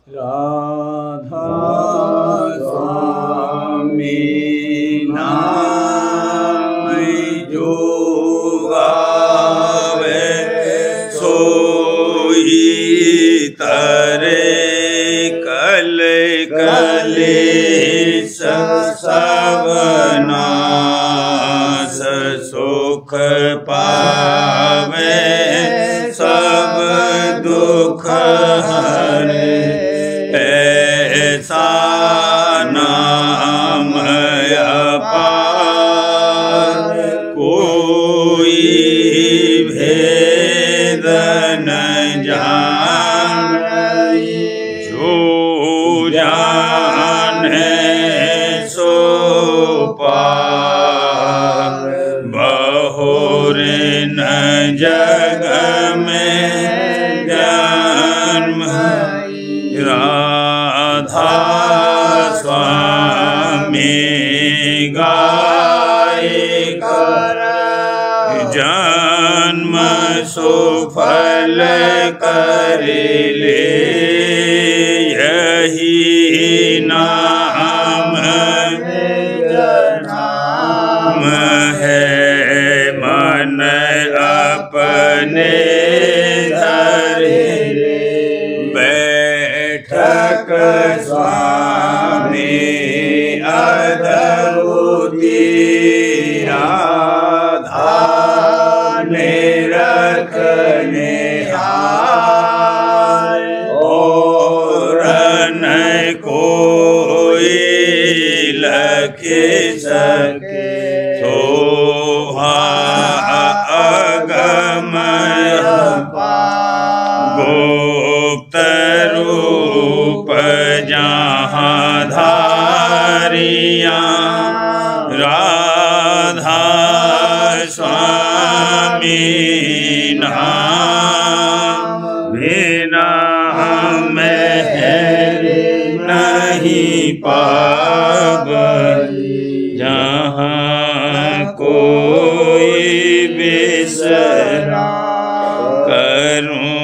राधा स्वामी नाम जो गावे सोई तरे कल कलेश सब नाश सुख पावे सब दुख हरे ऐसा नाम अपार कोई भेद न जाने जो जाने सो पार बहुर न जग में जन्म राधा स्वामी गाय कर जन्म सुफल कर ले यही नाम नाम है मन अपने धरे बैठक स्वामी अद्भुति राधा ने रखने हार और न कोई लखे सके अगमय गुप्त रूप जहाँ धारिया राधा स्वामी नाम बिना हमें नहीं पावई जहाँ कोई बिसरा करूं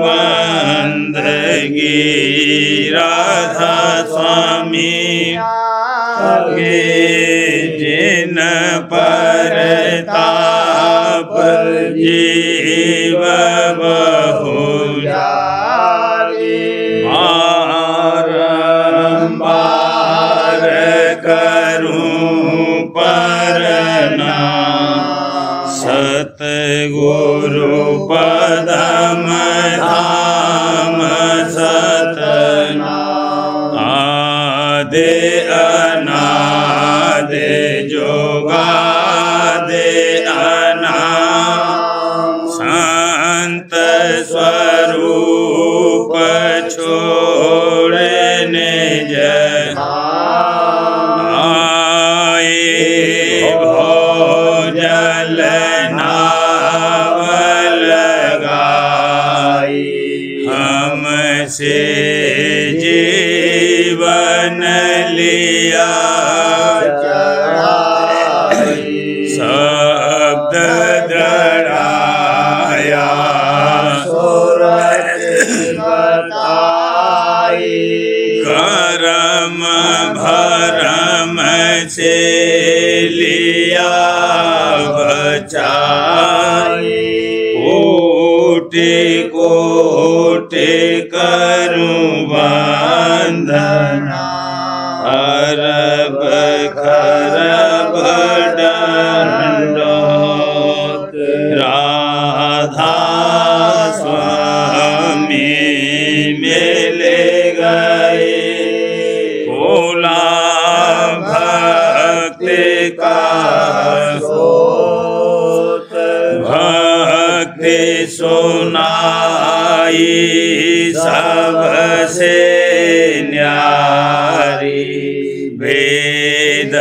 बंदगी राधा स्वामी के जिन पर ताप जीव बारंबार करूं प्रणाम सतगुरु पदम धाम सतनाम आदि अनादि जोगादि अनाम संत स्वरूप छोड़ने आए भोजल नाव लगाई हमसे जीवन लिया शब्द दृढ़ाया करम भरम से लिया बचाई कोटि कोटि करूं वंदना अरब खरब दंडोत राधा स्वामी मिले गए भोला भक्ति का सोत भक्ति सुनाई सबसे न्यारी वेद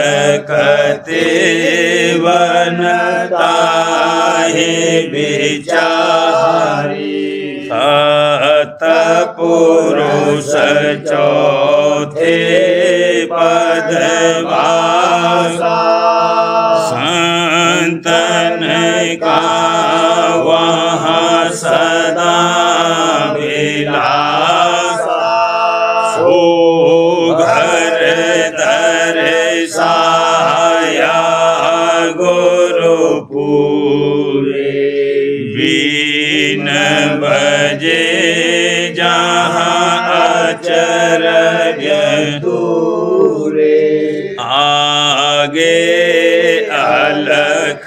कते वनता है विचारी पुरुष चौथे पदवासा संतन का वहाँ सदा विलासा जहाँ अचरज दूरे आगे अलख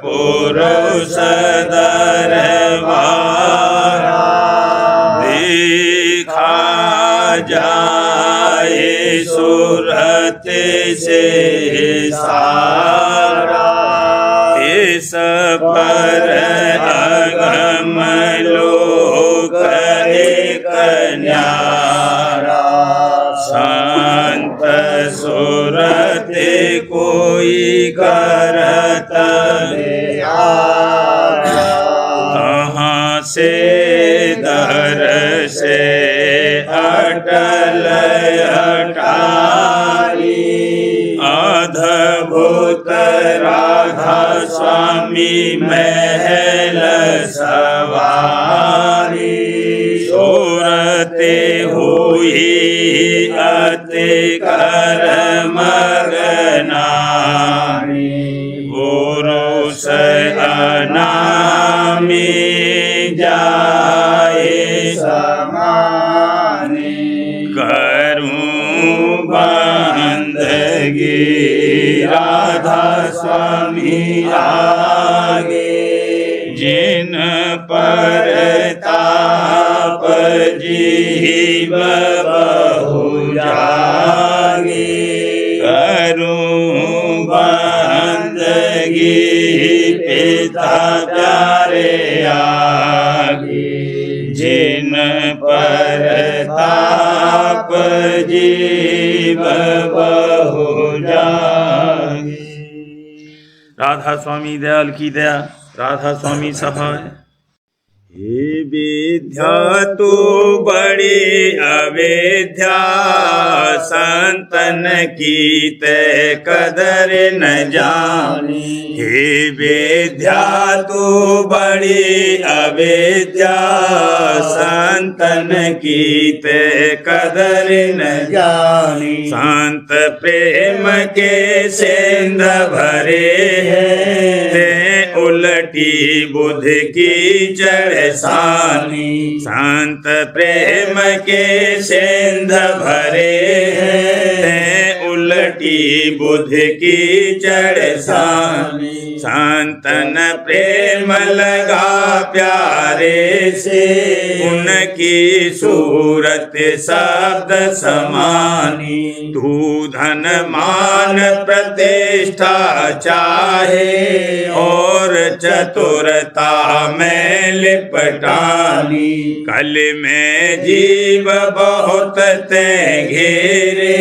पुरुष दरबारा देखा जाए सूरत से सारा इस पर अगम लोक एक न्यारा संत सूरत कोई करत कहाँ से दर से अटल अटारी अद्भुत राधा स्वामी महल सवारी सूरते हुई अति कर मगनारी पुरुष अनामी जाए समाने करूं बंदगी राधा स्वामी आगे जिन पर ताप जीव बहु जागे करूं बंदगी पिता प्यारे आगे जिन पर ताप जीव बहु जागे। राधा स्वामी दयाल की दया, राधा स्वामी सहाय। हे विद्या तू बड़ी अविद्या संतन की ते कदर न जानी। हे विद्या तू बड़ी अविद्या संतन की ते कदर न जानी। संत प्रेम के सिंध भरे हैं उलटी बुध की चढ़सानी। संत प्रेम के सिंध भरे हैं उलटी बुध की चढ़सानी। संतन प्रेम लगा प्यारे से उनकी सूरत शब्द समानी। तू धन मान प्रतिष्ठा चाहे और चतुरता में लिपटानी। कल में जीव बहुत ते घेरे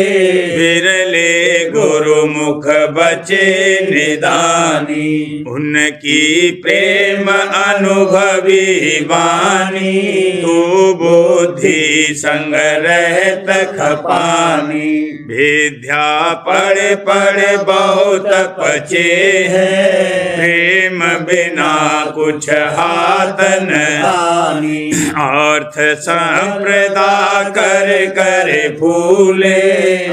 विरले गुरुमुख बचे निदानी। उनकी प्रेम अनुभवी वाणी तू बुद्धि संग रहत खपानी। विद्या पढ़ पढ़ बहुत पचे है प्रेम बिना कुछ हाथ न आनी। अर्थ संप्रदा कर कर फूले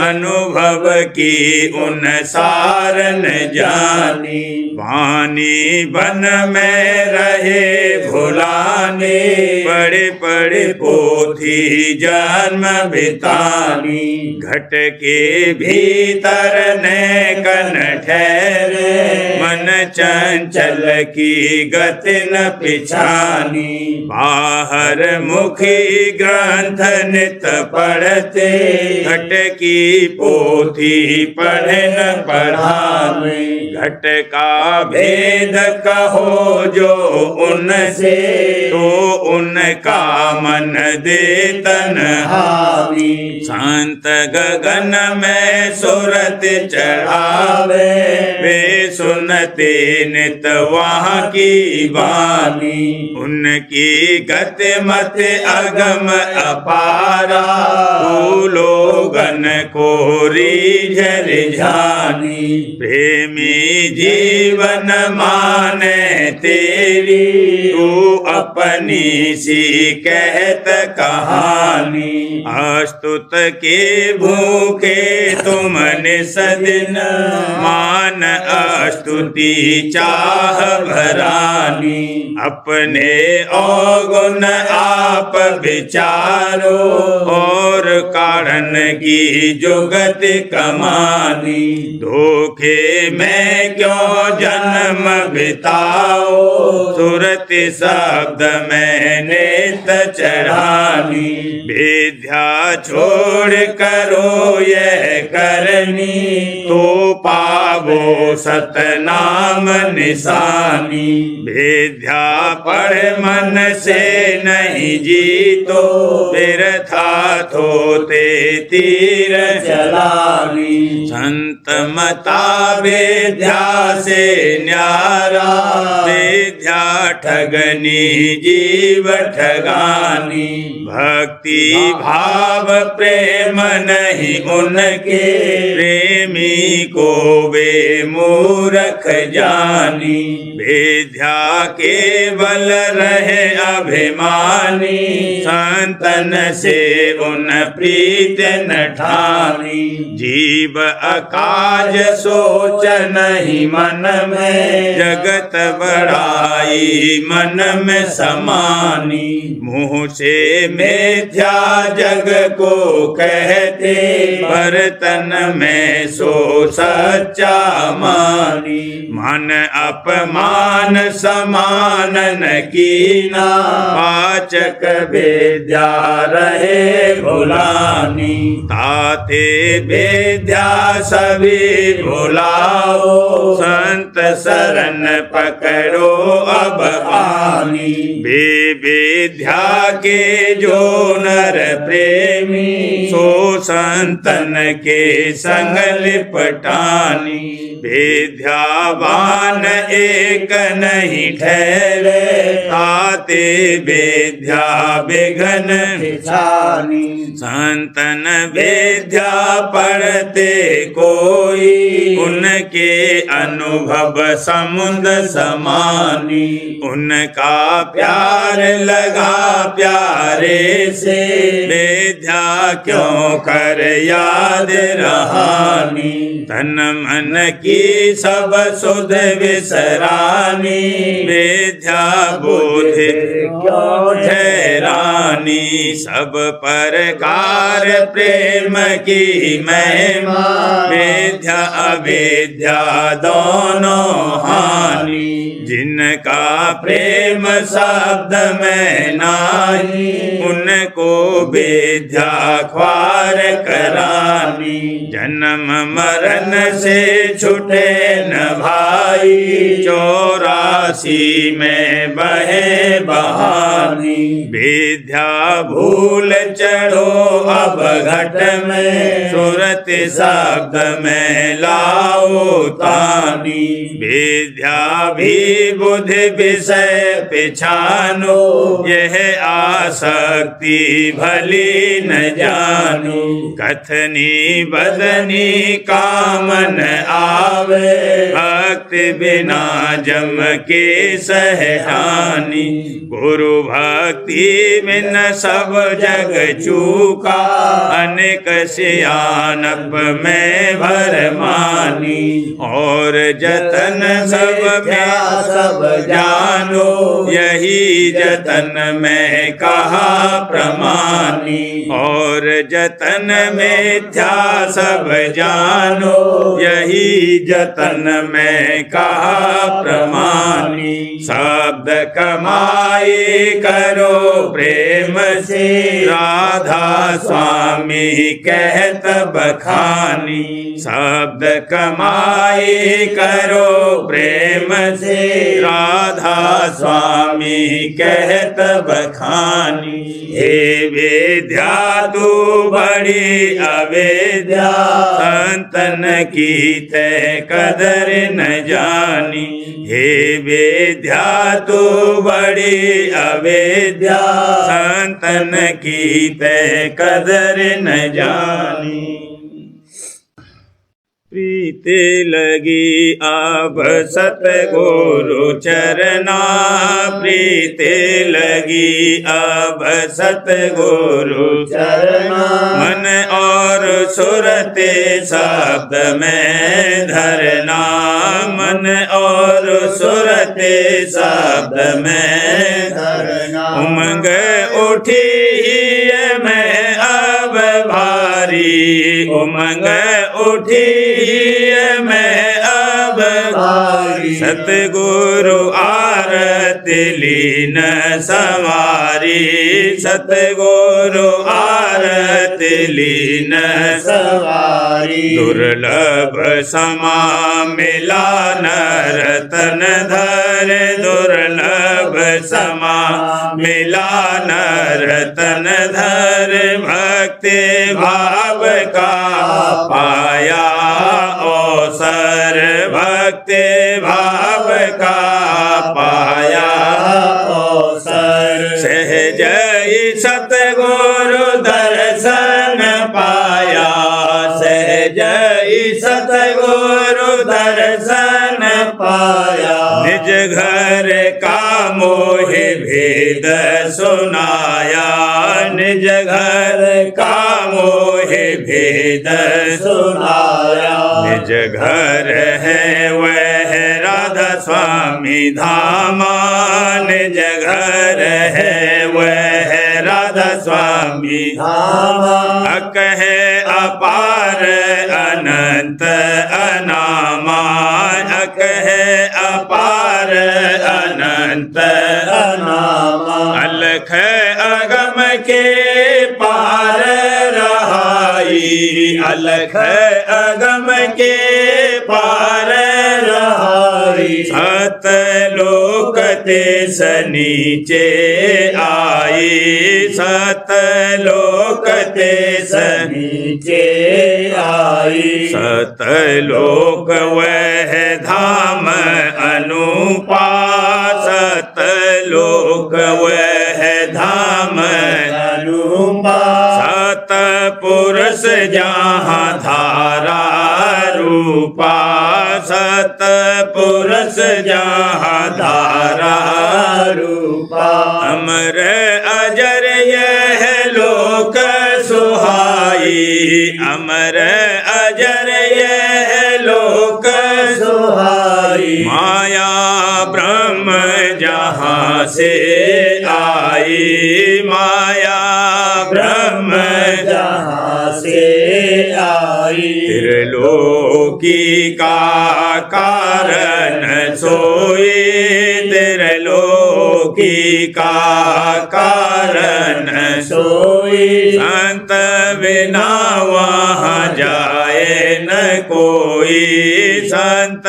अनुभव की उन सारन जानी। वाणी बन में रहे भुलाने पढ़े पढ़े पोथी जन्म बितानी। घट के भीतर ने कन ठहरे मन चंचल की गति न पिछानी। बाहर मुखी ग्रंथ नित पढ़ते घट की पोथी पढ़े न पढ़ावे। घट का भेद कहो जो उनसे तो उनका मन दे तन हावी। संत गगन में सुरत चढ़ावे वे सुनते नित वहाँ की वाणी। उनकी गति मत अगम अपारा लोगन को रिझर झानी। प्रेमी जीवन माने तेरी तू अपनी सी कहत कहानी। अस्तुत के भूखे तुम निसदिन मान अस्तुति चाह भरानी अपने अवगुण आप विचारो और कारण की जुगत कमानी धोखे में क्यों जन्म बिताओ सुरति शब्द में नेत चढ़ानी विद्या छोड़ करो यह करनी तो पावो सतनाम निशानी विद्या पढ़ मन से नहीं जीतो बिरथा थोते तीर चलानी संत मता विद्या से न्यारा विद्या ठगनी जीव ठगानी भक्ति भाव प्रेम नहीं उनके प्रेमी को वे मूर्ख जानी विद्या केवल रहे अभिमानी संतन से उन प्रीत न ठानी जीव अकाज सोच नहीं मन में जगत बड़ाई मन में समानी मुँह से मिथ्या जग को कहते बर्तन में सो सच्चा मानी मन अपमान समान न कीना पाचक विद्या रहे भुलानी ताते विद्या सभी भुलाओ संत शरण पकड़ो अब आनी विद्या के जो नर प्रेमी सो संतन के संग लिपटानी विद्यावान एक नहीं ठहरे ताते विद्या विघन बिछानी संतन विद्या पढ़ते कोई उनके अनुभव समुद्र समानी उनका प्यार लगा प्यारे से विद्या क्यों कर याद रहानी तन मन की सब सुध विसरानी विद्या बोध क्यों ठहरानी सब प्रकार प्रेम की महिमा विद्या अविद्या दोनों हानि जिनका प्रेम शब्द में नाही उनको विद्या ख्वार करानी जन्म मरण से छुटे न भाई 84 में बहे बहानी विद्या भूल चढ़ो अब घट में सुरत शब्द में लाओ तानी विद्या भी बुद्धि विषय पिछानो यह आसक्ति भली न जानो कथनी बदनी कामन आवे भक्ति बिना जम के सहहानी गुरु भक्ति बिन सब जग चूका अनेक सियानप में भरमानी और जतन सब सब जानो यही जतन में कहा प्रमानी और जतन मिथ्या सब जानो यही जतन में कहा प्रमानी शब्द कमाई करो प्रेम से राधा स्वामी कहत बखानी शब्द कमाई करो प्रेम से राधा स्वामी कहत बखानी हे विद्या तू बड़ी अविद्या संतन की तय कदर न जानी हे विद्या तू बड़ी अविद्या संतन की तय कदर न जानी। प्रीति लगी अब सतगुरु चरना, प्रीति लगी अब सतगुरु चरना। मन और सुरते शब्द में धरना, मन और सुरते शब्द में धरना। उमंग उठी मैं अब भारी, उमंग उठी मैं अब भारी। सतगुरु आरती लीन सवारी, सतगुरु आरती लीन सवारी। दुर्लभ समा मिला नर तन धर, दुर्लभ समा मिला नर तन धर, भक्ति भाव का पाया अवसर, भक्ति भाव का पाया अवसर। सहज सतगुरु दर्शन पाया, सहज सतगुरु दर्शन पाया। निज घर का मोहि भेद सुनाया, निज घर का मोहि भेद सुनाया। निज घर है वह राधा स्वामी धामा, निज घर है वह राधा स्वामी धामा। अकहे अपार अनंत अनामा, अकहे अपार अनंत अनामा। अलख अगम के पार रहाई, अलख अगम के पार रहाई। सतलोक ते नीचे आई, सतलोक ते नीचे आई। सतलोक वह धाम अनुपा, सतलोक वह धाम अनुपा। सतपुरुष जहाँ धारा रूपा, सतपुरुष जहाँ धारा रूपा। अमर अजर यह लोक सुहाई, अमर अजर यह लोक सुहाई। माया ब्रह्म जहाँ से आई, माया ब्रह्म जहाँ से आई। त्रिलोकी का कारण सोई, त्रिलोकी का कारण सोई। संत बिना वहाँ जाए न कोई, संत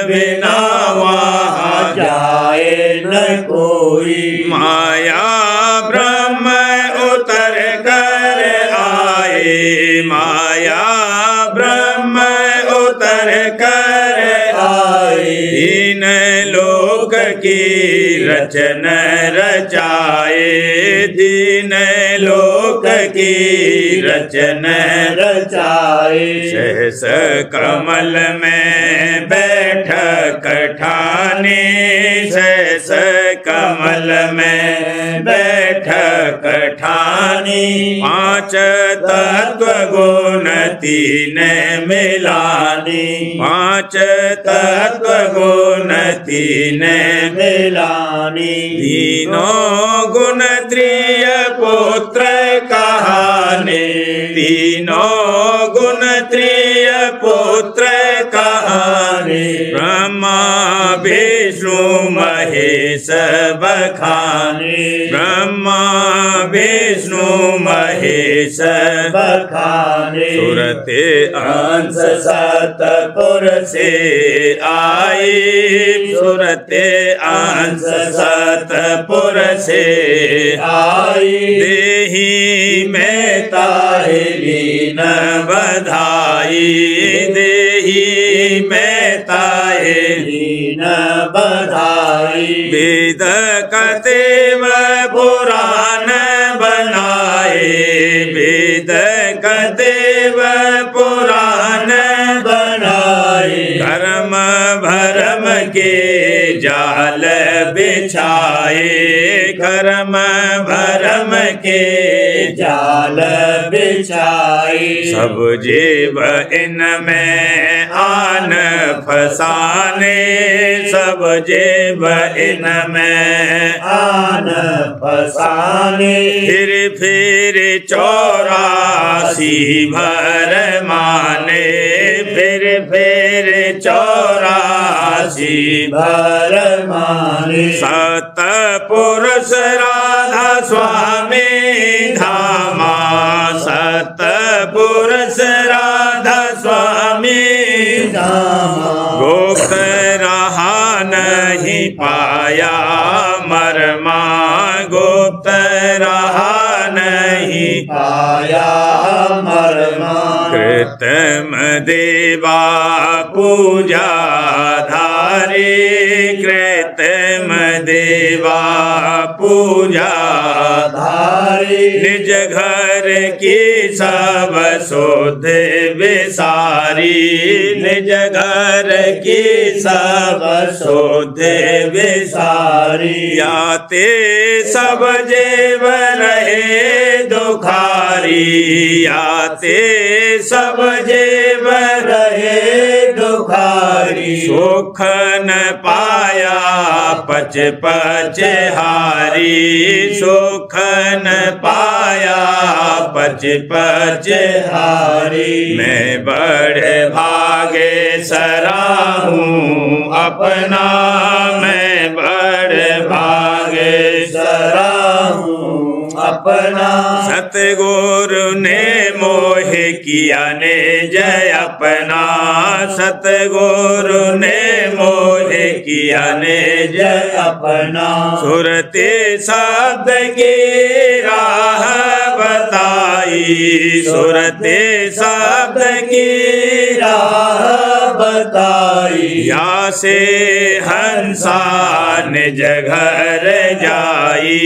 बिना वहाँ जाए न कोई। माया ब्रह्म उतर कर आए, माया ब्रह्म उतर कर आए। तीन लोक की रचन रचाए, तीन लोक की रचन रचाए। सहस कमल में बैठक ठानी, सहस कमल में बैठक ठानी। पांच तत्व गुण तीन मिलानी, पांच तत्व गुण तीन मिलानी। तीनों गुण त्रिय पुत्र कहाने, तीनों गुण त्रिय पुत्र कहाने। ब्रह्मा विष्णु महेश बखाने, ब्रह्मा विष्णु महेश बखाने। सुरते अंश सतपुर से आई, सुरते अंश सतपुर से आई। देही में ताहे लीन बधाई, देही में ताहे लीन बधाई। वेद कतेव पुराण बनाए, वेद कतेव पुराण बनाए। के जाल बिछाए, कर्म भरम के जाल बिछाई। सब जीव इनमें आन फसाने, सब जीव इनमें आन फसाने। फिर 84 भर माने, फिर 84 भर माने। सतपुरुष राधा स्वामी धामा, सतपुरुष राधा स्वामी धामा। गुप्त रहा नहीं पाया मरमा, गुप्त रहा नहीं पाया मरमा। कृतम देवा पूजा धारे, कृतम देवा पूजा धारी। निज घर की सब शोध विसारी, निज घर की सब शोध विसारी। याते सब जीव रहे दुखारी, याते सब जीव रहे दुखारी। सुख न पाया पच पच हारी, सुख न पाया पच पच हारी। मैं बड़े भागे सराहूं अपना, मैं बड़े भागे सराहूं अपना। सतगुरु ने मोह किया ने जय अपना, सतगुरु ने मोह किया ने जय अपना। सुरते शब्द की राह बताई, सुरते शब्द की राह बताई। या से हंसा निज घर जाई,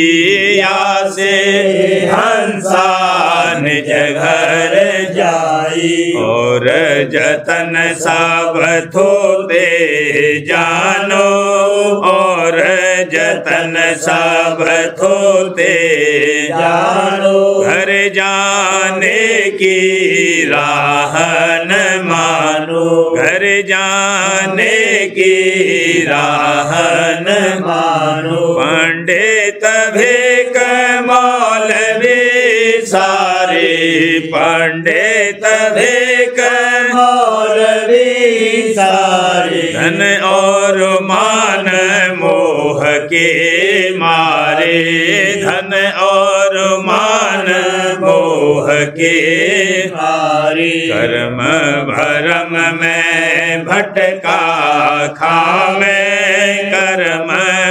या से हंसा निज घर जाई। और जतन सब थोते जानो, और जतन सब थोते जानो। घर जाने की राह न मानो, घर जाने की राह न मानो। पंडित भेक मौलवी सारे, पंडित भेक मौलवी सारे। धन और मान मोह के मारे, धन और मान मोह के मारे। कर्म भरम में भटका खावे, कर्म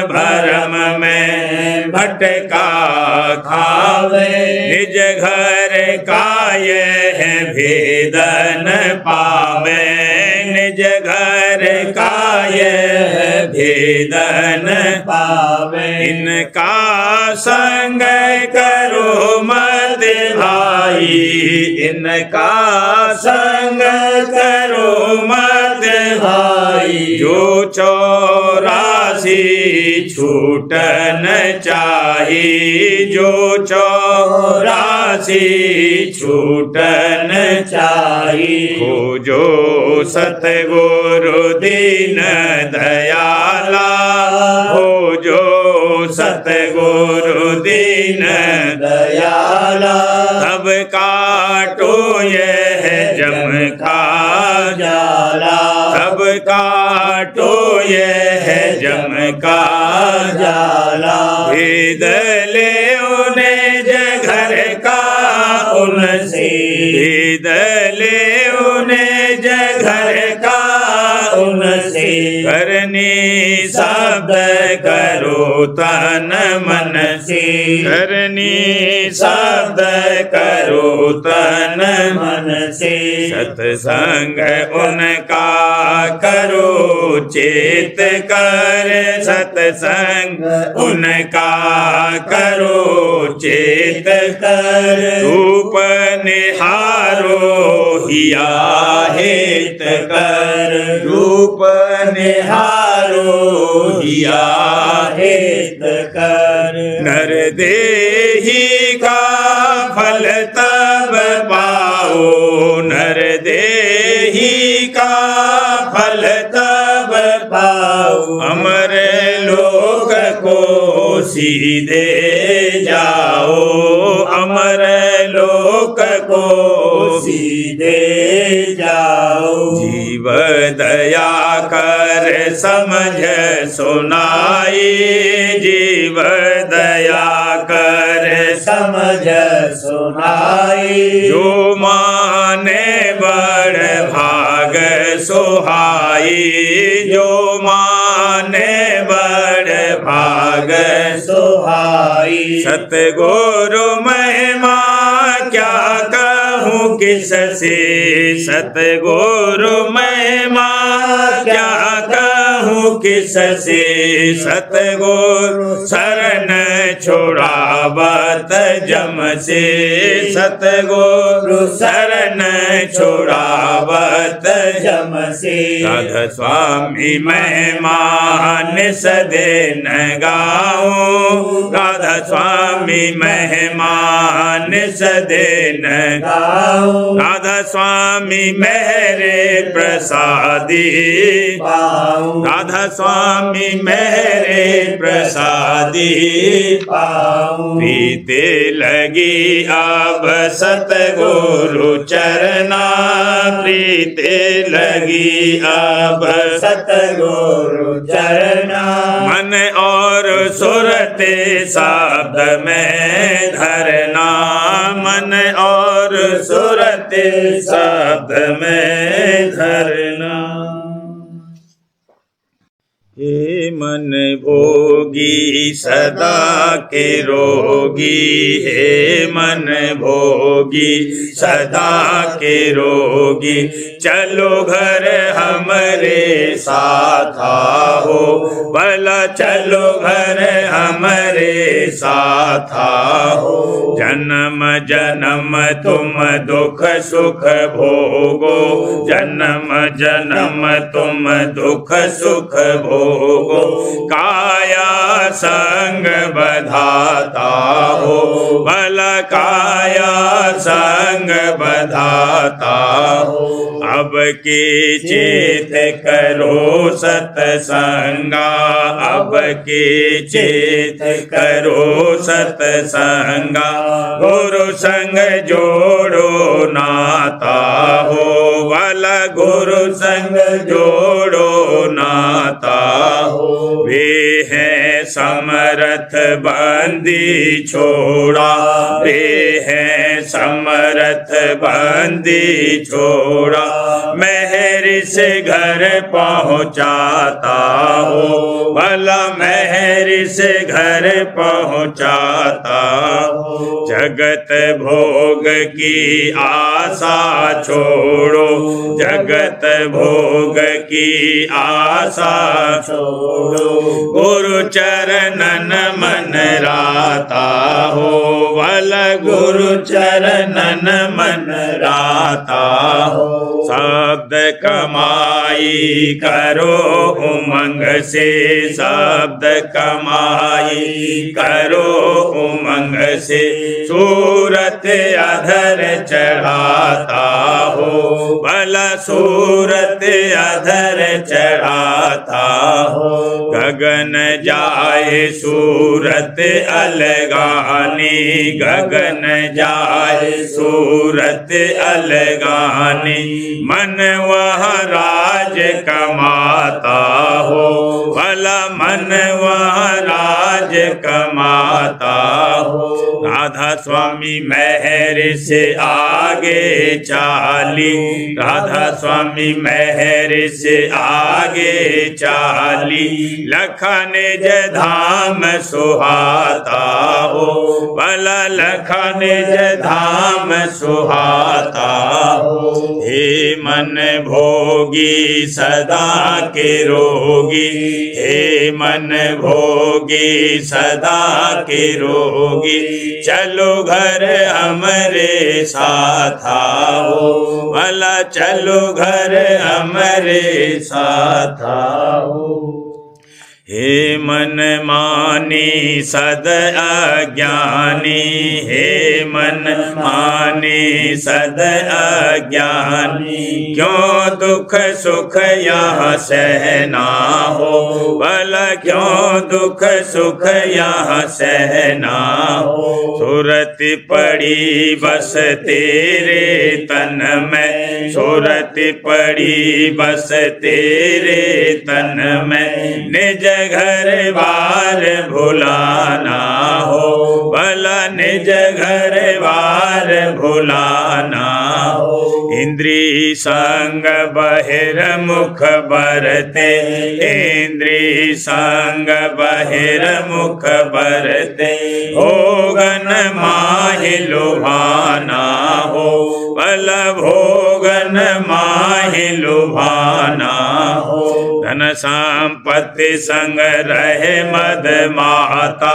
भरम में भटका खावे। निज घर का यह भेदन पावे, निज घर का यह भेदन पावे। इनका संग करो मत भाई, इनका संग करो मत भाई। जो 84 छूटन चाही, जो 84 छूटन चाही। खोजो सतगुरु दीन दयाला, खोजो सतगुरु दीन दयाला। तब काटो यह जम का जाला। तब काटो यह जम का जाला। भेद ले उन्हें घर का उनसे, भेद ले उन्हें घर का उनसे। करनी शब्द करो तन मन से, करनी शब्द करो तन मन से। सत्संग उनका करो चेत कर, सत्संग उनका करो चेत कर। रूप निहारो हिया हेत कर, रूप निहारो हिया हित कर। नर देही का फल तब पाओ, नर देही का फल तब पाओ। अमर लोक को सीधे जाओ, अमर लोक को सीधे जाओ। जीव दया कर समझ सुनाई, जीव दया कर समझ सुनाई। जो माने बड़ भाग सुहाई, जो माने बड़ भाग सुहाई। सतगुरु महिमा क्या कहूँ किससे, सतगुरु महिमा क्या कहूँ किससे। सतगुरु शरण छुड़ावत जम से, सतगुरु शरण छुड़ावत जम से। राधा स्वामी महिमा निस दिन गाऊं, राधा स्वामी महिमा निस दिन गाऊं। राधा स्वामी मेरे प्रसादी पाऊं। राधा स्वामी मेरे प्रसादी पाऊं। प्रीति लगी अब सतगुरु चरना, प्रीति लगी अब सतगुरु चरना। मन और सुरते शब्द में धरना, मन और सुरते शब्द में धरना। हे मन भोगी सदा के रोगी, हे मन भोगी सदा के रोगी। चलो घर हमरे साथ हो, भला चलो घर हमरे साथ हो। जन्म जन्म तुम दुख सुख भोगो, जन्म जन्म तुम दुख सुख भोगो। काया संग बधाता हो, भला काया संग बधाता हो। अब के चेत करो सतसंगा, अब के चेत करो सतसंगा। गुरु संग जोड़ो नाता हो, वाला गुरु संग जोड़ो नाता हो। वे हैं समरथ बंदी छोड़ा, वे हैं समरथ बंदी छोड़ा। मेहर से घर पहुँचाता हो, भला मेहर से घर पहुँचाता हो। जगत भोग की आशा छोड़ो, जगत भोग की आशा छोड़ो। गुरु चरणन मन राता हो, भला गुरु चरणन मन राता हो। शब्द कमाई करो उमंग से, शब्द कमाई करो उमंग से। सूरत अधर चढ़ाता हो, भला सूरत अधर चढ़ाता हो। गगन जाए सूरत अलगानी, गगन जाए सूरत अलगानी। मन वह राज कमाता हो, भला मन वह राज कमाता हो। राधा स्वामी मेहर से आगे चाली, राधा स्वामी मेहर से आगे चाली। लखन धाम सुहाता हो, भला लखन धाम सुहाता हो। हे मन भोगी सदा के रोगी, हे मन भोगी सदा के रोगी। चलो घर हमरे साथ साथाओ भला चलो घर हमारे साथाओ। हे मन मानी सद अज्ञानी, हे मन मानी सद अज्ञानी, क्यों दुख सुख यहाँ सहना हो भला क्यों दुख सुख यहाँ सहना हो। सूरत पड़ी बस तेरे तन में, सूरत पड़ी बस तेरे तन में, निज घर बार भुलाना हो भला निज घर बार भुलाना हो। इंद्री संग बहिर्मुख बरते, इंद्री संग बहिर्मुख बरते, भोगन माहि लुभाना हो भला भोगन माहि लुभाना हो। धन संपत्ति संग रहे मद माता,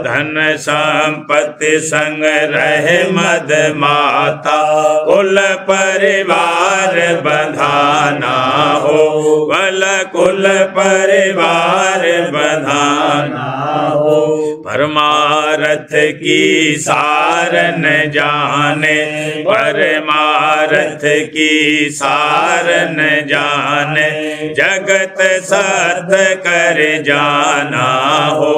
धन संपत्ति संग रहे मद माता, कुल परिवार बंधाना हो भला कुल परिवार बंधाना हो। परमारथ की सार न जाने, परमारथ की सार न जाने, जगत सत कर जाना हो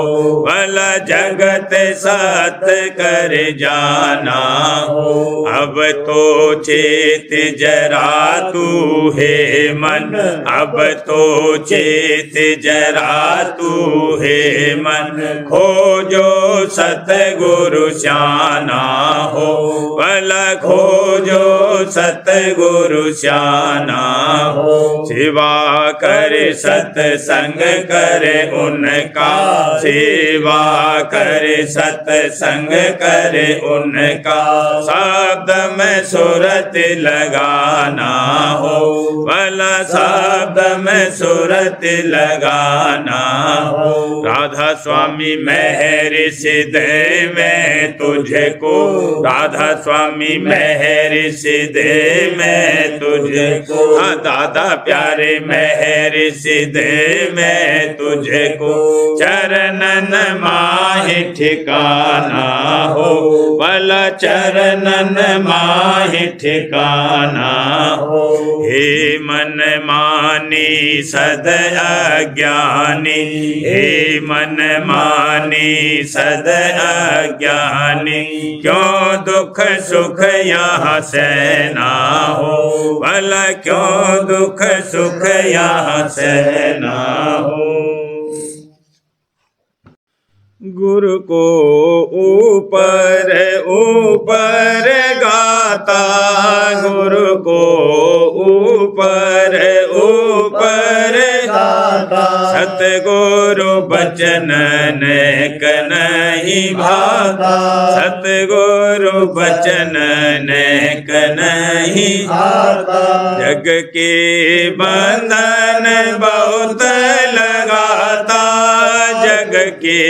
भला जगत सत कर जाना हो। अब तो चेत जरा तू है मन, अब तो चेत जरा तू है मन, खोजो सतगुरु श्याना हो भला खोजो सतगुरु श्याना हो। सेवा करे सत्संग करे उनका, सेवा करे सत्संग करे उनका, शब्द में सूरत लगाना हो भला शब्द में सूरत लगाना हो। राधा स्वामी महर सिद्ध में तुझको, राधा स्वामी महर सिद्ध में तुझको, हाँ दादा प्यारे महर सिद्ध में तुझको, चरणन माहि ठिकाना हो भला चरणन माहि ठिकाना हो। हे मन मानी सद अज्ञानी, हे मन मानी सद अज्ञानी, क्यों दुख सुख यहाँ सहना हो भला क्यों दुख सुख यहाँ सहना हो। गुरु को ऊपर ऊपर गाता, गुरु को ऊपर ऊपर गाता, सतगुरु बचन नेक नहीं भाता, सतगुरु बचन नेक नहीं भाता। जग के बंधन बहुत लगाता, जग के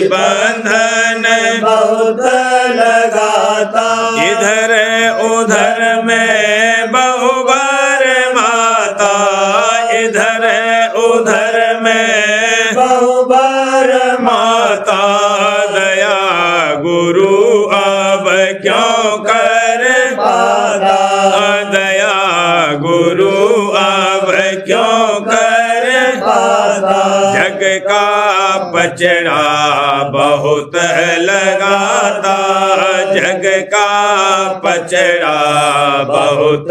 बंधन बहुत लगाता, इधर उधर में बहुबार माता, इधर उधर में बहुबार माता। दया गुरु अब क्यों कर पाता, दया गुरु अब क्यों कर पाता। जग का पचड़ा बहुत लगाता, जग का पचड़ा बहुत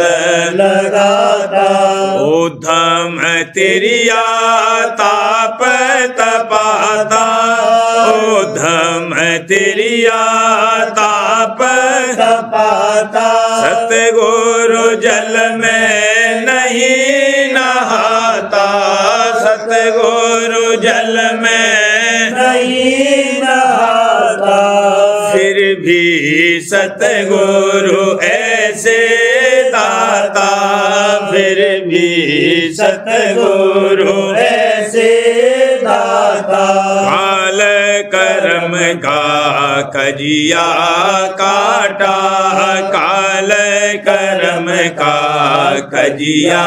लगाता। उद्धम तिरिया ताप तपाता, उद्धम तिरिया ताप तपाता। सतगुरु जल में नहीं नहाता, सतगुरु जल में नहीं नहाता। फिर भी सतगुरु ऐसे दाता, फिर भी सतगुरु ऐसे दाता। काल कर्म का कजिया काटा, काल करम का कजिया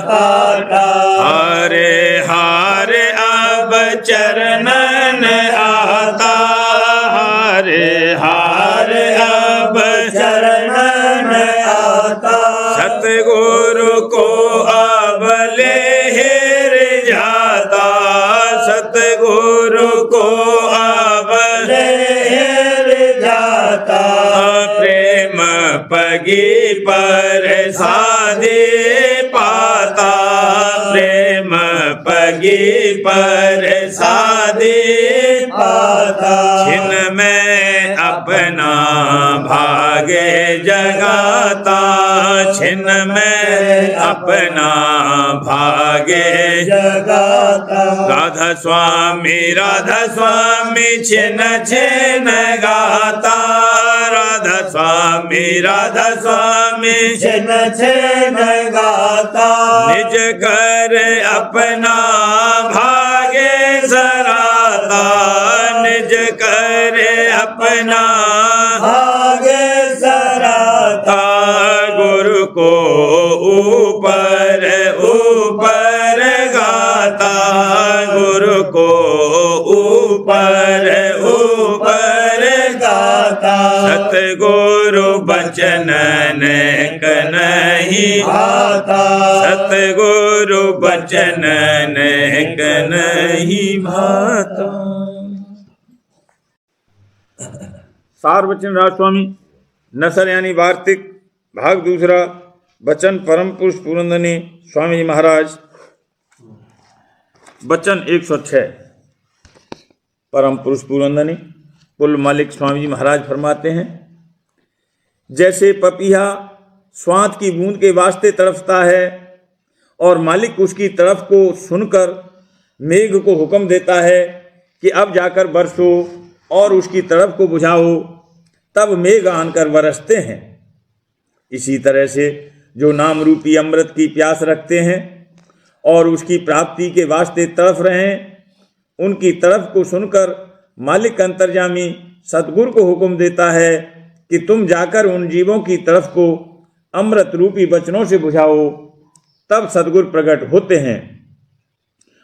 काटा हारे हारे अब चरणन आता हारे हारे अब चरणन आता सतगुरु को अब लेर जाता सतगुरु को अब लेर जाता प्रेम पगी पर साधे पाता प्रेम पगी पर साधे पाता छिन में अपना भागे जगाता छिन में अपना भागे जगाता राधा स्वामी छिन छिन गाता राधा स्वामी छिन छिन गाता निज कर अपना भागे सराता निज कर अपना भागे सराता गुरु को ऊपर ऊपर गाता गुरु को ऊपर ऊपर गाता सतगुरु बचन नहीं भाता सतगुरु बचन नहीं भाता। सार्वजन राजस्वामी नसर यानी वार्तिक भाग दूसरा बचन परम पुरुष पुरंदनी स्वामी जी महाराज बचन 106 परम पुरुष पुरंदनी पुल मालिक स्वामी जी महाराज फरमाते हैं जैसे पपीहा स्वांत की बूंद के वास्ते तड़फता है और मालिक उसकी तरफ को सुनकर मेघ को हुक्म देता है कि अब जाकर बरसो और उसकी तरफ को बुझाओ तब मेघ आनकर बरसते हैं इसी तरह से जो नाम रूपी अमृत की प्यास रखते हैं और उसकी प्राप्ति के वास्ते तड़फ रहे हैं उनकी तरफ को सुनकर मालिक अंतर्यामी सतगुरु को हुक्म देता है कि तुम जाकर उन जीवों की तरफ को अमृत रूपी वचनों से बुझाओ तब सतगुरु प्रकट होते हैं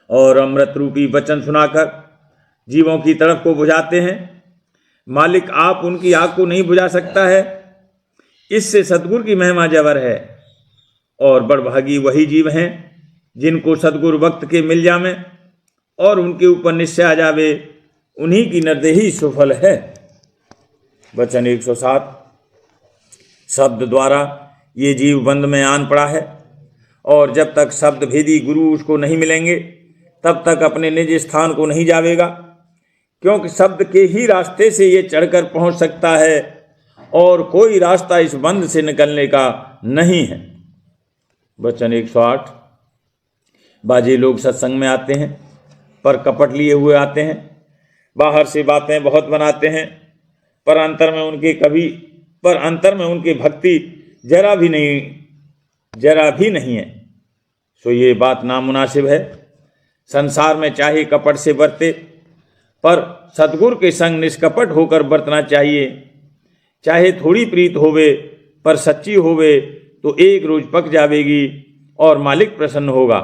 और अमृत रूपी वचन सुनाकर जीवों की तरफ को बुझाते हैं। मालिक आप उनकी आग को नहीं बुझा सकता है। इससे सतगुरु की महिमा जबर है और बड़भागी वही जीव हैं जिनको सतगुरु वक्त के मिल जावे और उनके ऊपर निश्चय आ जावे उन्हीं की निर्देही सुफल है। वचन 107 शब्द द्वारा ये जीव बंद में आन पड़ा है और जब तक शब्द भेदी गुरु उसको नहीं मिलेंगे तब तक अपने निज स्थान को नहीं जावेगा क्योंकि शब्द के ही रास्ते से ये चढ़कर पहुंच सकता है और कोई रास्ता इस बंद से निकलने का नहीं है। वचन 108 बाजे लोग सत्संग में आते हैं पर कपट लिए हुए आते हैं बाहर से बातें बहुत बनाते हैं पर अंतर में उनकी भक्ति जरा भी नहीं है। सो ये बात नामुनासिब है। संसार में चाहे कपट से बरते पर सतगुरु के संग निष्कपट होकर बरतना चाहिए। चाहे थोड़ी प्रीत होवे पर सच्ची होवे तो एक रोज पक जावेगी और मालिक प्रसन्न होगा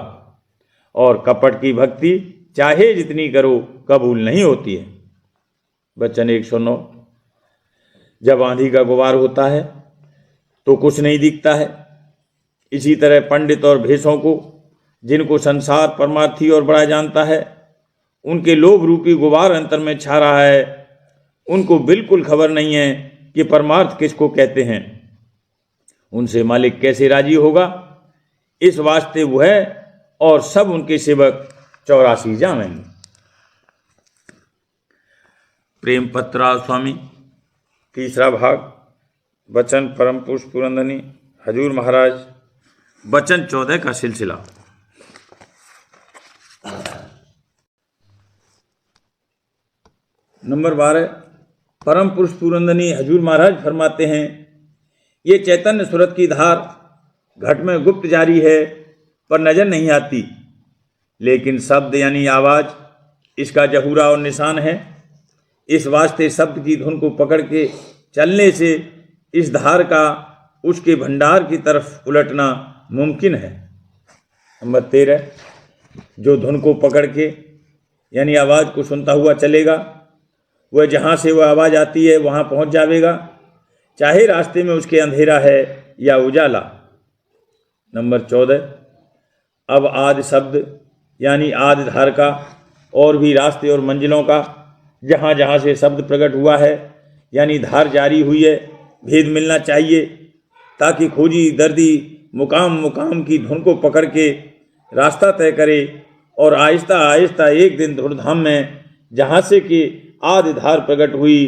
और कपट की भक्ति चाहे जितनी करो कबूल नहीं होती है। वचन 109 जब आंधी का गुबार होता है तो कुछ नहीं दिखता है। इसी तरह पंडित और भेषों को जिनको संसार परमार्थी और बड़ा जानता है उनके लोभ रूपी गुबार अंतर में छा रहा है। उनको बिल्कुल खबर नहीं है कि परमार्थ किसको कहते हैं। उनसे मालिक कैसे राजी होगा इस वास्ते वह और सब उनके सेवक 84 जावेंगे। प्रेम पत्रा स्वामी तीसरा भाग वचन परम पुरुष पुरंदनी हजूर महाराज वचन 14 का सिलसिला। नंबर 12 परम पुरुष पुरंदनी हजूर महाराज फरमाते हैं ये चैतन्य सूरत की धार घट में गुप्त जारी है पर नजर नहीं आती लेकिन शब्द यानी आवाज इसका जहूरा और निशान है। इस वास्ते शब्द की धुन को पकड़ के चलने से इस धार का उसके भंडार की तरफ उलटना मुमकिन है। नंबर 13, जो धुन को पकड़ के यानी आवाज़ को सुनता हुआ चलेगा, वह जहाँ से वह आवाज़ आती है वहाँ पहुँच जाएगा, चाहे रास्ते में उसके अंधेरा है या उजाला। नंबर 14, अब आदि शब्द यानी आदि धार का और भी रास्ते और मंजिलों का जहाँ जहाँ से शब्द प्रकट हुआ है यानी धार जारी हुई है, भेद मिलना चाहिए, ताकि खोजी दर्दी मुकाम मुकाम की धुन को पकड़ के रास्ता तय करे और आहिस्ता आहिस्ता एक दिन धुरधाम में जहाँ से कि आदि धार प्रकट हुई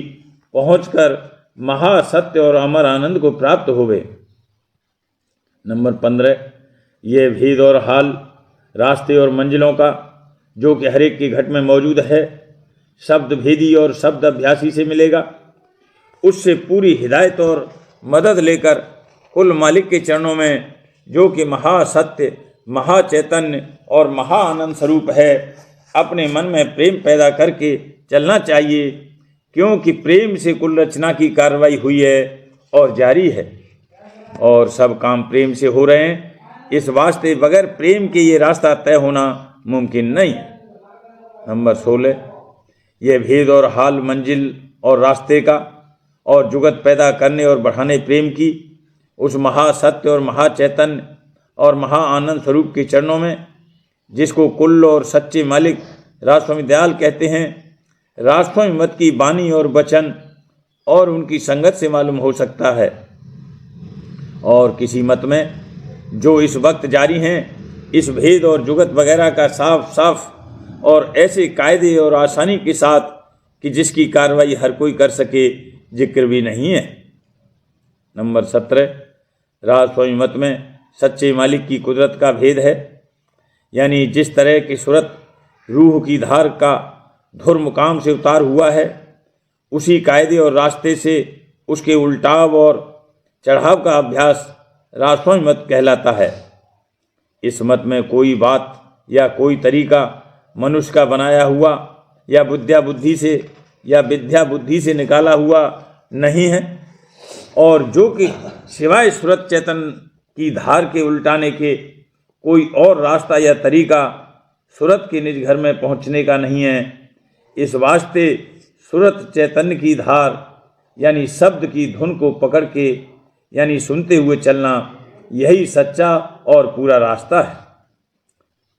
पहुँचकर महासत्य और अमर आनंद को प्राप्त होवे। नंबर 15, ये भेद और हाल रास्ते और मंजिलों का जो कि हर एक के घट में मौजूद है, शब्द भेदी और शब्द अभ्यासी से मिलेगा। उससे पूरी हिदायत और मदद लेकर कुल मालिक के चरणों में जो कि महासत्य, महाचैतन्य और महाआनंद स्वरूप है, अपने मन में प्रेम पैदा करके चलना चाहिए, क्योंकि प्रेम से कुल रचना की कार्रवाई हुई है और जारी है और सब काम प्रेम से हो रहे हैं। इस वास्ते बगैर प्रेम के ये रास्ता तय होना मुमकिन नहीं। नंबर 16, यह भेद और हाल मंजिल और रास्ते का और जुगत पैदा करने और बढ़ाने प्रेम की उस महासत्य और महाचैतन्य और महाआनंद स्वरूप के चरणों में, जिसको कुल और सच्चे मालिक राजस्वामी दयाल कहते हैं, राजस्वामी मत की बानी और वचन और उनकी संगत से मालूम हो सकता है। और किसी मत में जो इस वक्त जारी हैं, इस भेद और जुगत वगैरह का साफ साफ और ऐसे कायदे और आसानी के साथ कि जिसकी कार्रवाई हर कोई कर सके, जिक्र भी नहीं है। नंबर 17, राजस्वामी मत में सच्चे मालिक की कुदरत का भेद है, यानी जिस तरह की सूरत रूह की धार का धुर मुकाम से उतार हुआ है, उसी कायदे और रास्ते से उसके उल्टाव और चढ़ाव का अभ्यास राजस्वामी मत कहलाता है। इस मत में कोई बात या कोई तरीका मनुष्य का बनाया हुआ या विद्या बुद्धि से निकाला हुआ नहीं है, और जो कि सिवाय सूरत चेतन की धार के उल्टाने के कोई और रास्ता या तरीका सूरत के निज घर में पहुंचने का नहीं है। इस वास्ते सूरत चैतन्य की धार यानी शब्द की धुन को पकड़ के यानी सुनते हुए चलना, यही सच्चा और पूरा रास्ता है।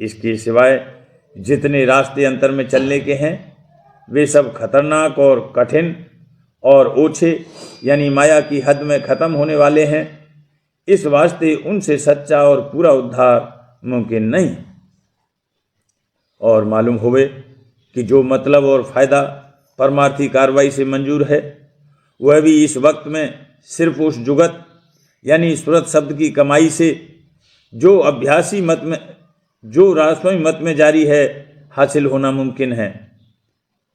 इसके सिवाय जितने रास्ते अंतर में चलने के हैं, वे सब खतरनाक और कठिन और ओछे यानी माया की हद में ख़त्म होने वाले हैं। इस वास्ते उनसे सच्चा और पूरा उद्धार मुमकिन नहीं। और मालूम होवे कि जो मतलब और फ़ायदा परमार्थी कार्रवाई से मंजूर है, वह भी इस वक्त में सिर्फ उस जुगत यानी सूरत शब्द की कमाई से जो अभ्यासी मत में, जो राजस्वामी मत में जारी है, हासिल होना मुमकिन है,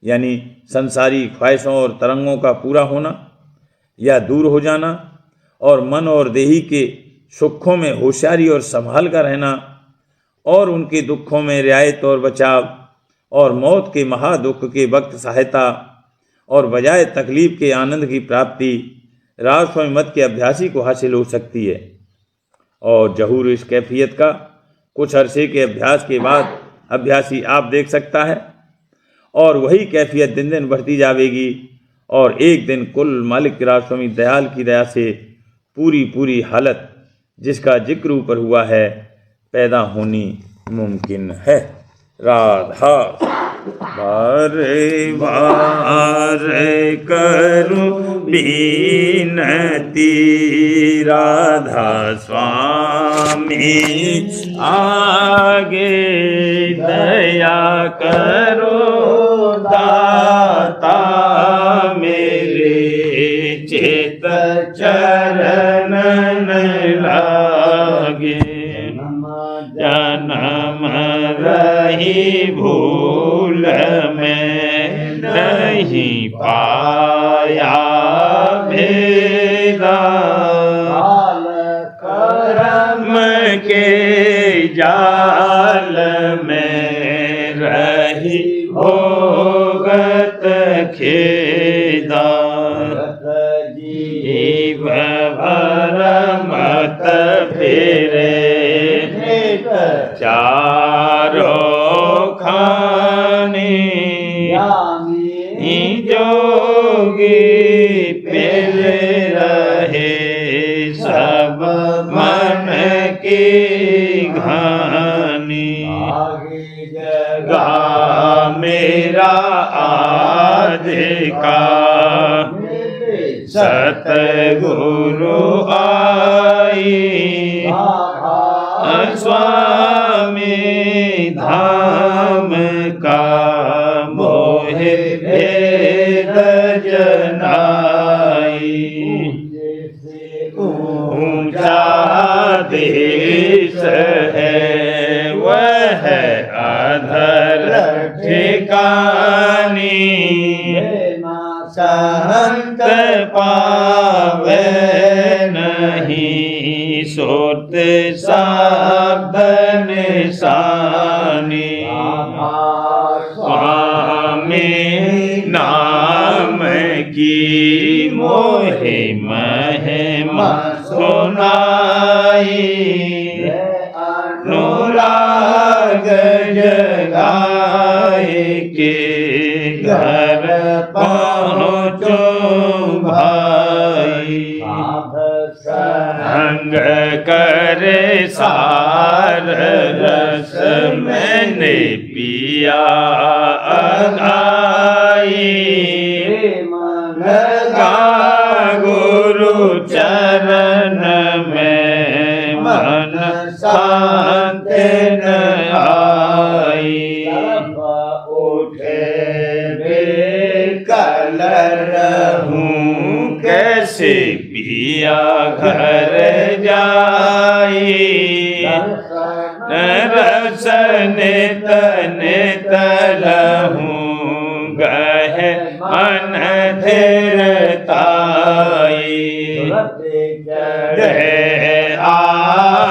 यानी संसारी ख्वाहिशों और तरंगों का पूरा होना या दूर हो जाना और मन और देही के सुखों में होशियारी और संभाल कर रहना और उनके दुखों में रियायत और बचाव और मौत के महादुख के वक्त सहायता और बजाय तकलीफ के आनंद की प्राप्ति राजस्वामी मत के अभ्यासी को हासिल हो सकती है। और जहूर इस कैफियत का कुछ अरसे के अभ्यास के बाद अभ्यासी आप देख सकता है, और वही कैफियत दिन दिन बढ़ती जाएगी और एक दिन कुल मालिक राजस्वामी दयाल की दया से पूरी हालत जिसका जिक्र ऊपर हुआ है पैदा होनी मुमकिन है। राधा बारे बारे करूं बीनती, राधा स्वामी आगे दया करो दाता मेरे, चेत चरणन लागे, जन्म रही भूल में नहीं पाया भेदा, करम के जाल में रही भोगत खेदा, जीव भरम तेरे चारों खाने जोगी पिल रहे सब मन की घानी गा मेरा आज का सतगुरु आई स्वामी धाम का मोहे भेद जनाई ऊंचा देश है वह अधर ठिकानी संत पावे नहीं सोत शब्द निशानी स्वामी नाम की मोहे महिमा सुनाई अनुराग जगाए के घर पहुँचो भाई संग करे सार रस मैंने पिया अगाई लगा गुरु चरण में मन शांत न आई उठे बेकल रहूं कैसे पिया घर जाई रसन नित लहूं गह मन धीरताई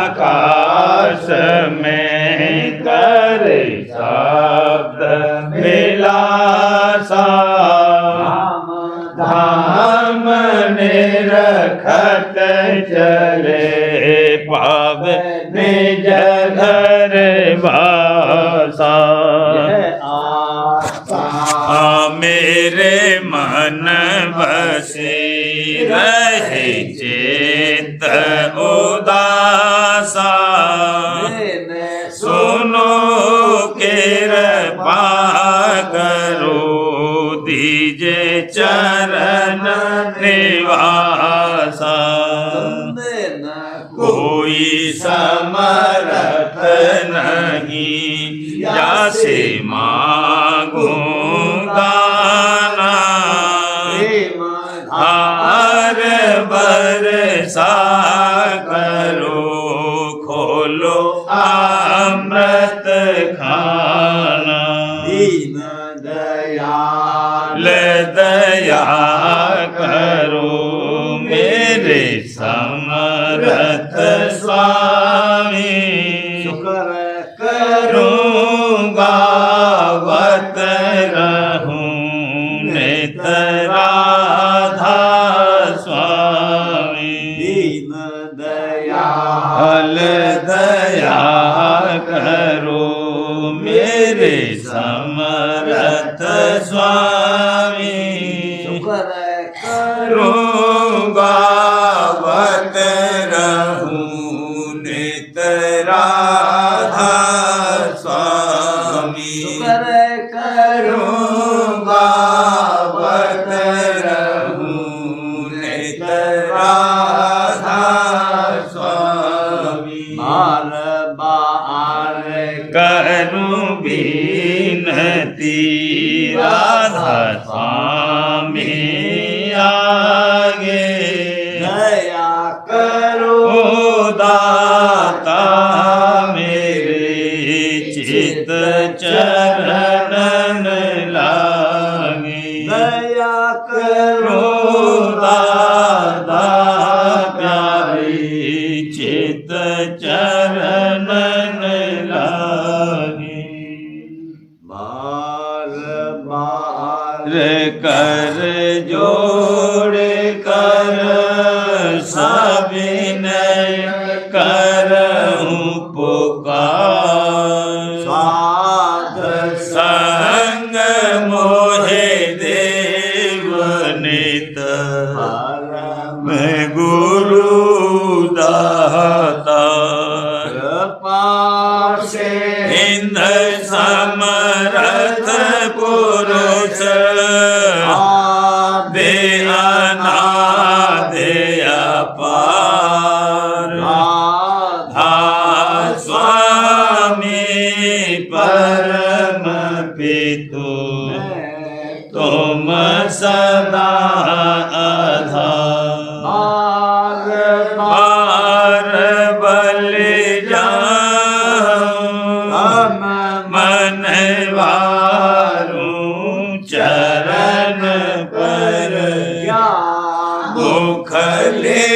आकाश में कर शब्द मिलासा धाम निरखत चले पाव निज घर वासा मेरे मन बसे रहे चेत उदासा सुनो कृपा करो दीजे चरण निवासा कोई समर्थ नहीं जासे मांगूं दाना हार बरसा करो खोलो अमृत खाना दीन दयाल दया करो मेरे समर्थ स्वामी शुक्र करूँगा वत रहूं नित राधा स्वामी दीन दयाल दया करो मेरे समर्थ स्वामी शुक्र करूँगा वत रहूं नित राधा स्वामी शुक्र करूँगा वत रहूं नित राधा स्वामी बार बार करूं विनती राधा स्वामी आगे दया करो दाता मेरे चित चरण लागे दया करो दाता प्यारे चित चरण लागे बार बार कर जोड़ कर सविनय करहूं पुकार। साध संग मोहे देव नित मैं गुरु दाता। कृपा से इंद्र समर्थ पुरुष दे अनादि अपार। राधा स्वामी परम पितु तुम सदा आधार। बार बलि जाऊं मन वारूं चरण पर। मुखले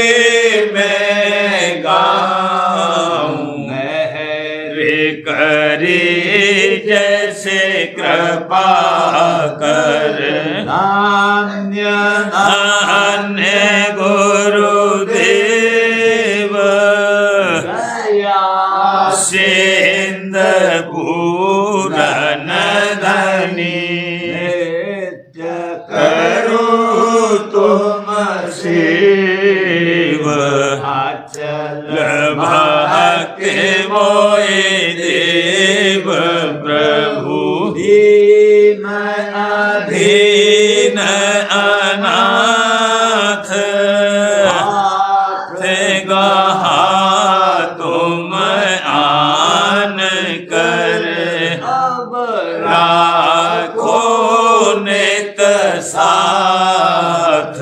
में गाऊं रे करी जैसे कृपा कर। नान्य अन्य गुरुदेव सिंध पूरन धनी। करो तुम शिव अचल भक्ति मोहि देव प्रभु। दीन दीन अनाथ गहा तुम आन कर। राखो नित साथ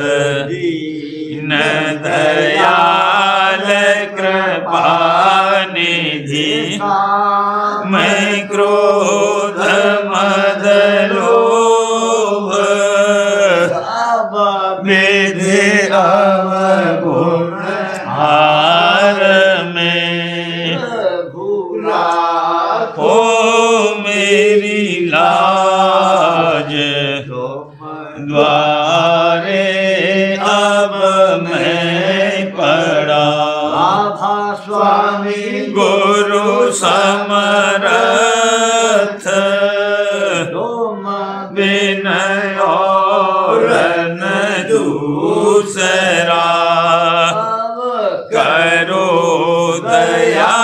दीन दयाल कृपा निधि। मैं क्रोध मद लोभ विधि अवगुण हार में। भूला हो मेरी लाज द्वारे अब मैं पड़ा। राधा स्वामी गुरु समरथ विनय और न दूसरा। करो दया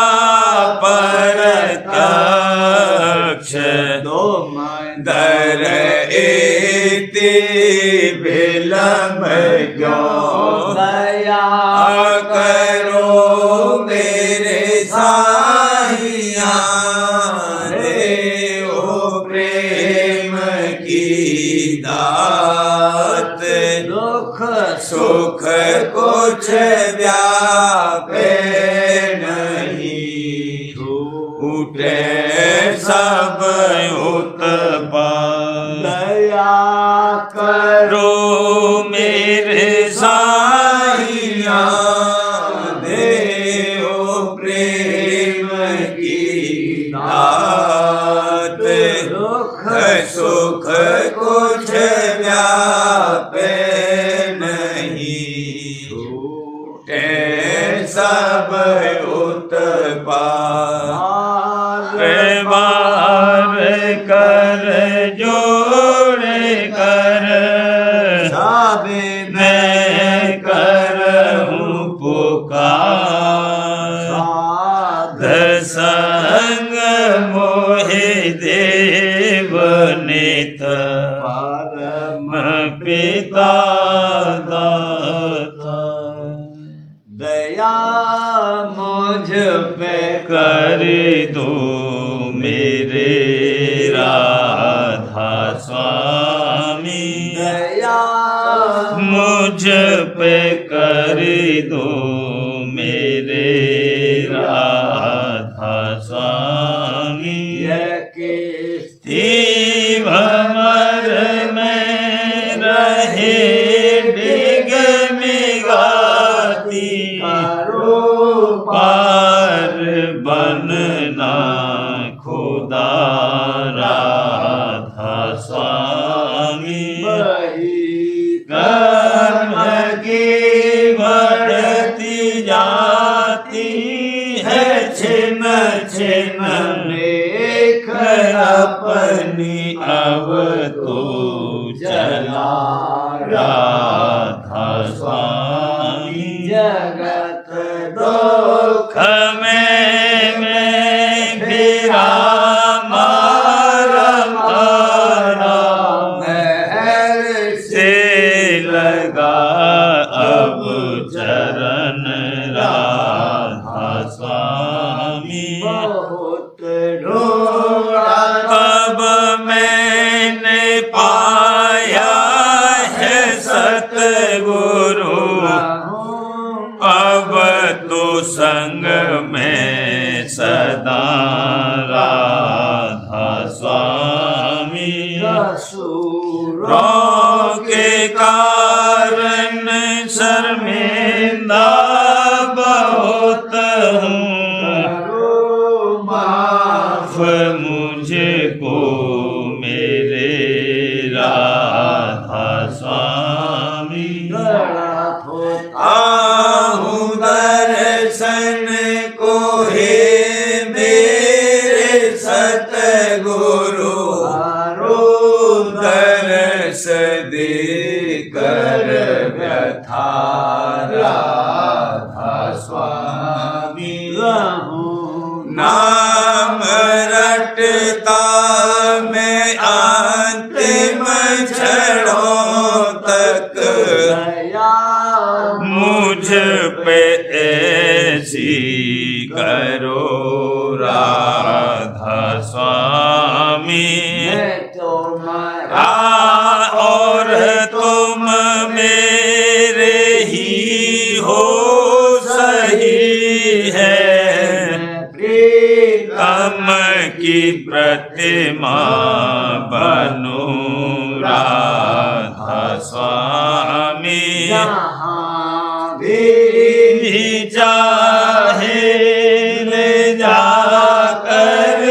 परत्यक्ष दर एति विलम्ब क्यों। दया करो मेरे साहिया देओ प्रेम की दात। दुख सुख कुछ व्यापे नहीं टूटे सब उत्पाद। दया करो मेरे साहिया देओ प्रेम की दात। दुख सुख कुछ व्यापे नहीं टूटे सब उत्पाद। बार कर जोड़ कर मैं करहूं पुकार। संग मोहि देव नित परम पिता दाता। दया मुझ पे कर दो मेरे राधा स्वामी। दया मुझ पे कर दो मेरे राधा स्वामी। भंवर में रहे डिग मिगाती। पार बनना खुदा राधा स्वामी। कर्म की बढ़ती जाती है छिन छिन देख अपनी अब तो चला राधा स्वामी जगत दुख में घिरा मारा महल से लगा अब चरण राधा स्वामी बहुत ढूंढा अब मैंने पाया है सतगुरु अब तो संग में सदा राधा स्वामी रों के कारण शर्मिंदा बहुत हूँ माफ मुझको मेरे राधा स्वामी आहूँ दर्शन को हे मेरे सतगुरु दर्श दे कर व्यथा राधा स्वामी नाम रटता मैं अंतिम क्षणों तक मुझ पे ऐसी करो राधा स्वामी और तुम मेरे ही हो सही है प्रीतम की प्रतिमा बनो राधा स्वामी भी चाहे ले जा कर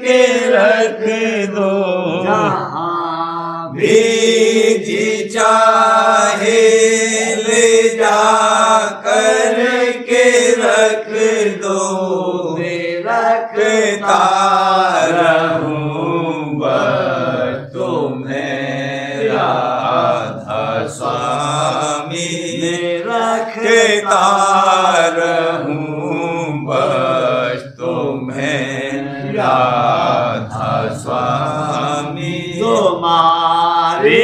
के रख दो बीज चाहे ले जा कर के रख दो रखता रहूं बस तुम्हें राधा स्वामी रखता रहूं बस तुम्हें राधा स्वामी तुम्हारी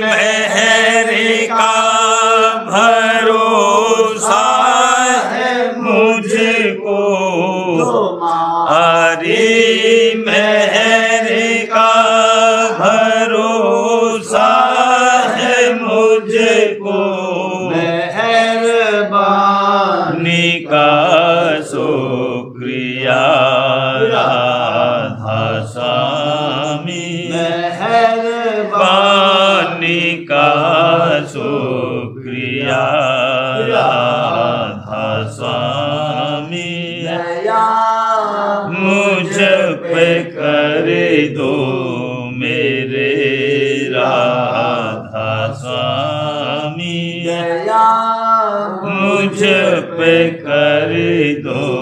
मेहर का भरोसा है मुझको तुम्हारी मेहर का भरोसा है मुझको मेहरबानी का शुक्रिया राधा स्वामी मेहरबानी का शुक्रिया राधा स्वामी मुझ पे कर दो मेरे राधा स्वामी मुझ पे कर दो